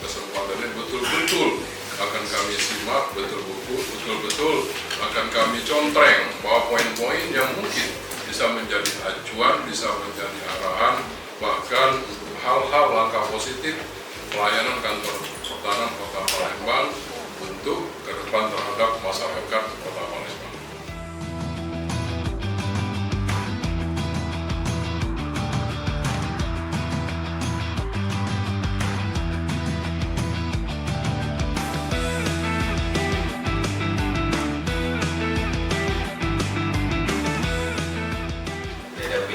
Kesempatan ini betul-betul akan kami simak, betul-betul akan kami contreng bahwa poin-poin yang mungkin bisa menjadi acuan, bisa menjadi arahan, bahkan untuk hal-hal langkah positif pelayanan kantor pertahanan Kota Palembang untuk ke depan terhadap masyarakat Kota Palembang.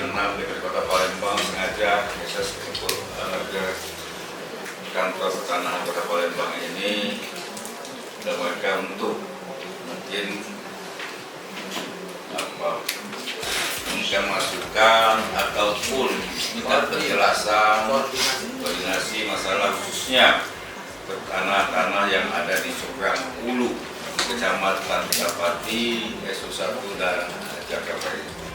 Dari Kota Palembang mengajak kantor pertanahan Kota Palembang ini dalam rangka untuk mungkin memberikan masukan ataupun minta penjelasan koordinasi masalah khususnya tanah-tanah yang ada di seberang Ulu, Kecamatan Dapati, SU1 dan Jakarta.